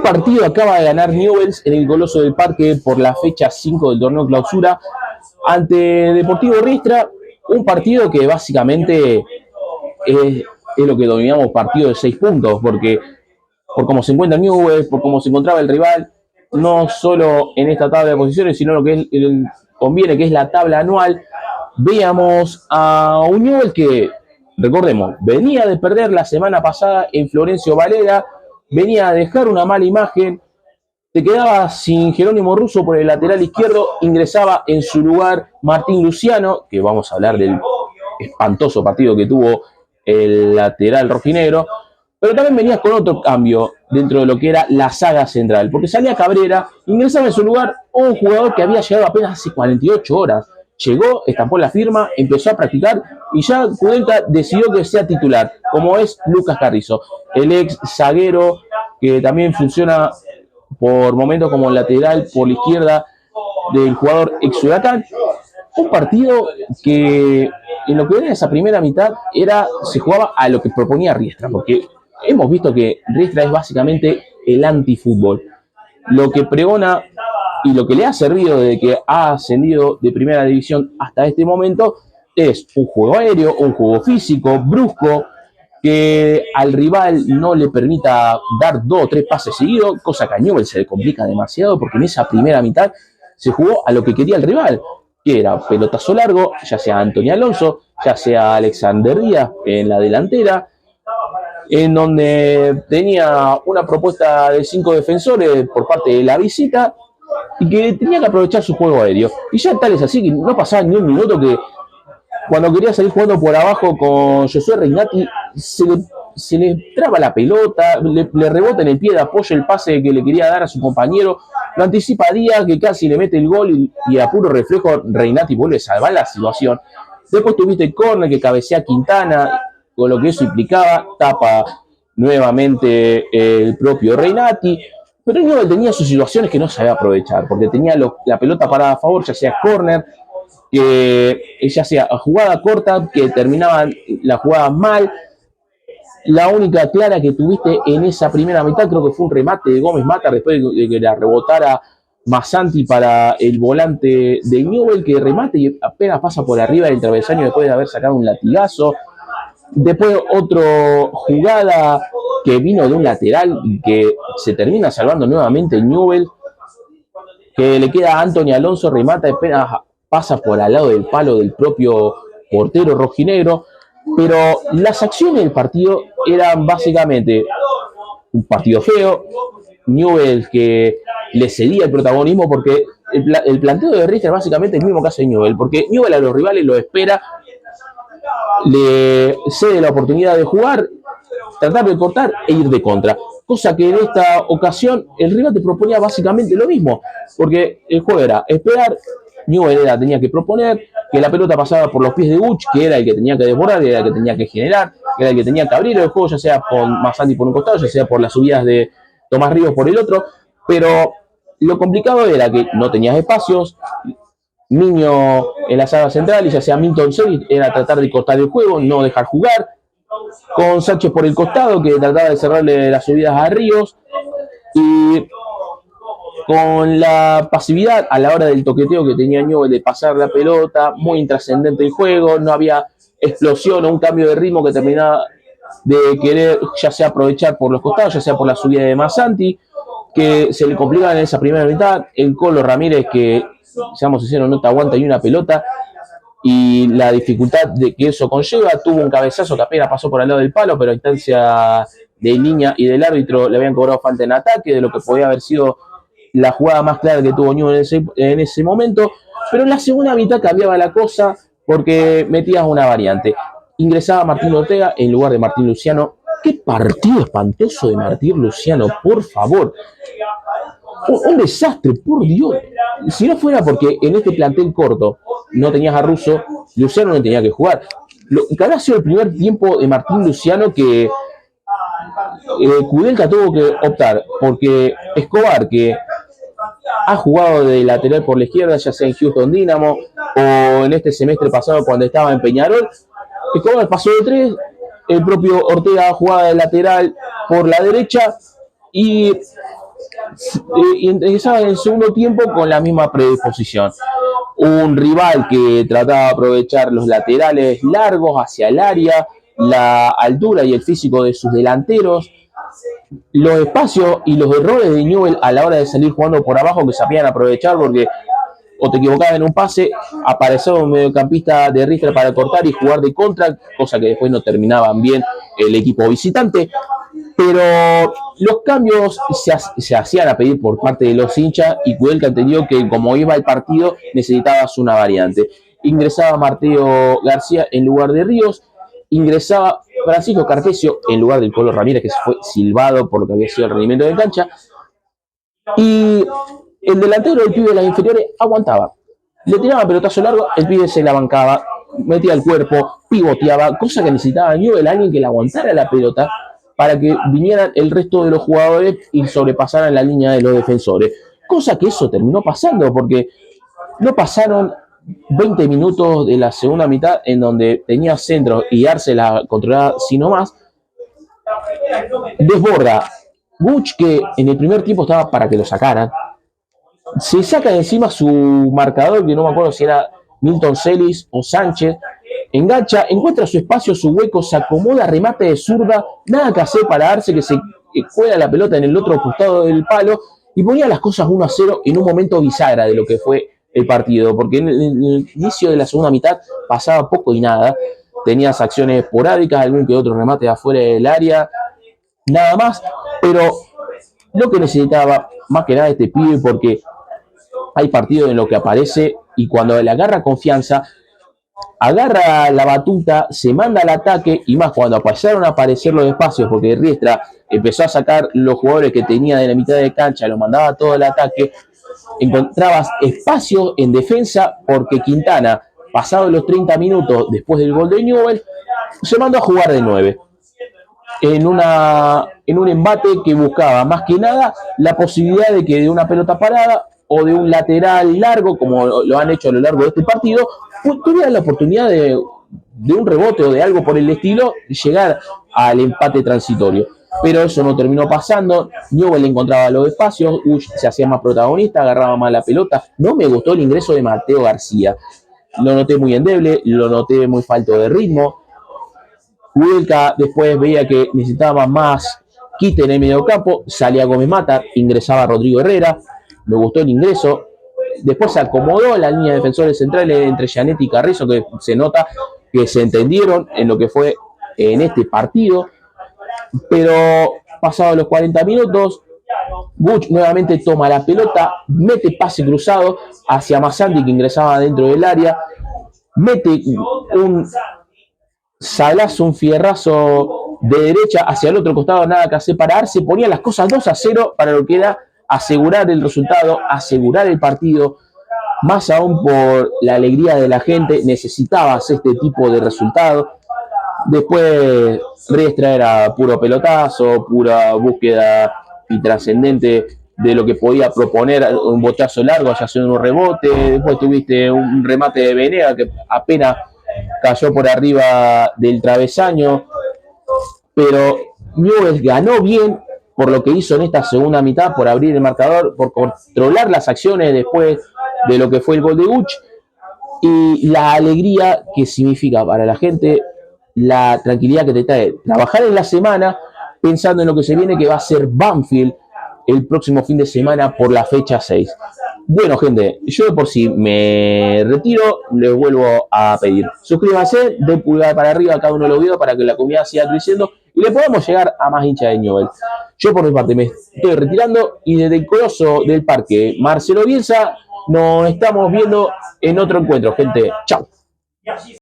partido acaba de ganar Newell's en el Coloso del Parque por la fecha 5 del torneo clausura ante Deportivo Riestra. Un partido que básicamente es lo que dominamos, partido de 6 puntos, porque por cómo se encuentra Newell's, por cómo se encontraba el rival, no solo en esta tabla de posiciones, sino lo que es conviene, que es la tabla anual. Veíamos a un Newell's que, recordemos, venía de perder la semana pasada en Florencio Varela, venía a dejar una mala imagen, te quedabas sin Jerónimo Russo por el lateral izquierdo, ingresaba en su lugar Martín Luciano, que vamos a hablar del espantoso partido que tuvo el lateral rojinegro, pero también venías con otro cambio dentro de lo que era la saga central, porque salía Cabrera, ingresaba en su lugar un jugador que había llegado apenas hace 48 horas, llegó, estampó la firma, empezó a practicar y ya Kudelka decidió que sea titular, como es Lucas Carrizo, el ex zaguero que también funciona por momentos como lateral por la izquierda del jugador ex Huracán. Un partido que en lo que era esa primera mitad se jugaba a lo que proponía Riestra, porque hemos visto que Riestra es básicamente el antifútbol. Lo que pregona y lo que le ha servido desde que ha ascendido de primera división hasta este momento es un juego aéreo, un juego físico, brusco, que al rival no le permita dar 2 o 3 pases seguidos, cosa que a Newell's se le complica demasiado porque en esa primera mitad se jugó a lo que quería el rival, que era pelotazo largo, ya sea Antonio Alonso, ya sea Alexander Díaz en la delantera, en donde tenía una propuesta de 5 defensores por parte de la visita y que tenía que aprovechar su juego aéreo. Y ya tal es así que no pasaba ni un minuto que cuando quería salir jugando por abajo con Josué Reinati, se le traba la pelota, le rebota en el pie de apoyo el pase que le quería dar a su compañero, lo anticipa Díaz, que casi le mete el gol y a puro reflejo Reinati vuelve a salvar la situación. Después tuviste el córner que cabecea Quintana, con lo que eso implicaba, tapa nuevamente el propio Reinati, pero Newell's tenía sus situaciones que no sabía aprovechar, porque tenía la pelota parada a favor, ya sea córner, que ya sea jugada corta, que terminaban la jugada mal. La única clara que tuviste en esa primera mitad creo que fue un remate de Gómez Mata después de que la rebotara Massanti para el volante de Newell's, que remate y apenas pasa por arriba del travesaño después de haber sacado un latigazo. Después otra jugada que vino de un lateral y que se termina salvando nuevamente Newell's, que le queda a Anthony Alonso, remata apenas pasa por al lado del palo del propio portero rojinegro, pero las acciones del partido eran básicamente un partido feo, Newell's que le cedía el protagonismo porque el planteo de Richter básicamente es el mismo que hace Newell's, porque Newell's a los rivales lo espera, le cede la oportunidad de jugar, tratar de cortar e ir de contra. Cosa que en esta ocasión el rival te proponía básicamente lo mismo, porque el juego era esperar, Newell's tenía que proponer, que la pelota pasaba por los pies de Uch, que era el que tenía que desbordar, era el que tenía que generar, que era el que tenía que abrir el juego, ya sea con Massanti por un costado, ya sea por las subidas de Tomás Ríos por el otro, pero lo complicado era que no tenías espacios, Niño en la saga central y ya sea Milton Celis era tratar de cortar el juego, no dejar jugar, con Sánchez por el costado que trataba de cerrarle las subidas a Ríos y con la pasividad a la hora del toqueteo que tenía Newell's de pasar la pelota, muy intrascendente el juego, no había explosión o un cambio de ritmo que terminaba de querer ya sea aprovechar por los costados, ya sea por la subida de Massanti, que se le complicaba en esa primera mitad, el Colo Ramírez que, seamos sinceros, no te aguanta ni una pelota, y la dificultad de que eso conlleva, tuvo un cabezazo que apenas pasó por al lado del palo, pero a instancia de línea y del árbitro le habían cobrado falta en ataque, de lo que podía haber sido la jugada más clara que tuvo Newell's en ese momento, pero en la segunda mitad cambiaba la cosa porque metías una variante. Ingresaba Martín Ortega en lugar de Martín Luciano. ¡Qué partido espantoso de Martín Luciano, por favor! Un desastre, por Dios. Si no fuera porque en este plantel corto no tenías a Russo, Luciano no tenía que jugar. Que había sido el primer tiempo de Martín Luciano que Kudelka tuvo que optar, porque Escobar, que ha jugado de lateral por la izquierda, ya sea en Houston Dynamo o en este semestre pasado cuando estaba en Peñarol, Escobar pasó de 3, el propio Ortega jugaba de lateral por la derecha y ingresaba en el segundo tiempo con la misma predisposición. Un rival que trataba de aprovechar los laterales largos hacia el área, la altura y el físico de sus delanteros, los espacios y los errores de Newell a la hora de salir jugando por abajo que sabían aprovechar porque o te equivocabas en un pase, aparecía un mediocampista de Riestra para cortar y jugar de contra, cosa que después no terminaban bien el equipo visitante. Pero los cambios se hacían a pedir por parte de los hinchas y Kudelka entendió que como iba el partido necesitabas una variante. Ingresaba Mateo García en lugar de Ríos, ingresaba Francisco Carpesio en lugar del Colo Ramírez, que se fue silbado por lo que había sido el rendimiento de cancha, y el delantero del pibe de las inferiores aguantaba. Le tiraba pelotazo largo, el pibe se la bancaba, metía el cuerpo, pivoteaba, cosa que necesitaba Newell, alguien que le aguantara la pelota para que vinieran el resto de los jugadores y sobrepasaran la línea de los defensores. Cosa que eso terminó pasando, porque no pasaron 20 minutos de la segunda mitad en donde tenía centro y Arce la controlaba sino más. Desborda Buch, que en el primer tiempo estaba para que lo sacaran. Se saca de encima su marcador, que no me acuerdo si era Milton Celis o Sánchez. Engancha, encuentra su espacio, su hueco, se acomoda, remate de zurda, nada que hacer para darse que se cuela la pelota en el otro costado del palo y ponía las cosas 1-0 en un momento bisagra de lo que fue el partido, porque en el inicio de la segunda mitad pasaba poco y nada, tenías acciones esporádicas, algún que otro remate afuera del área, nada más, pero lo que necesitaba más que nada este pibe, porque hay partidos en los que aparece y cuando le agarra confianza, agarra la batuta, se manda al ataque y más cuando empezaron a aparecer los espacios, porque Riestra empezó a sacar los jugadores que tenía de la mitad de cancha, lo mandaba todo el ataque, encontrabas espacio en defensa porque Quintana, pasados los 30 minutos después del gol de Newell, se mandó a jugar de 9. En un embate que buscaba más que nada la posibilidad de que de una pelota parada o de un lateral largo, como lo han hecho a lo largo de este partido, tuvieran la oportunidad de un rebote o de algo por el estilo, llegar al empate transitorio. Pero eso no terminó pasando. Newell encontraba los espacios, Ush se hacía más protagonista, agarraba más la pelota. No me gustó el ingreso de Mateo García. Lo noté muy endeble, lo noté muy falto de ritmo. Kudelka después veía que necesitaba más quite en el mediocampo, salía Gómez Mata, ingresaba Rodrigo Herrera, me gustó el ingreso. Después se acomodó la línea de defensores centrales entre Gianetti y Carrizo, que se nota que se entendieron en lo que fue en este partido. Pero pasados los 40 minutos, Buch nuevamente toma la pelota, mete pase cruzado hacia Massandi, que ingresaba dentro del área, mete un salazo, un fierrazo de derecha hacia el otro costado, nada que hacer para darse, ponía las cosas 2-0 para lo que era asegurar el resultado, asegurar el partido, más aún por la alegría de la gente, necesitabas este tipo de resultado. Después Riestra era puro pelotazo, pura búsqueda y trascendente de lo que podía proponer un bochazo largo, ya sea un rebote. Después tuviste un remate de Venega que apenas cayó por arriba del travesaño, pero Newell ganó bien por lo que hizo en esta segunda mitad, por abrir el marcador, por controlar las acciones después de lo que fue el gol de Buch y la alegría que significa para la gente, la tranquilidad que te trae trabajar en la semana pensando en lo que se viene, que va a ser Banfield el próximo fin de semana por la fecha 6. Bueno, gente, yo de por sí me retiro, les vuelvo a pedir. Suscríbanse, den pulgar para arriba a cada uno de los videos para que la comunidad siga creciendo y le podamos llegar a más hinchas de Newell. Yo por mi parte me estoy retirando y desde el Coloso del Parque Marcelo Bielsa nos estamos viendo en otro encuentro, gente. Chao.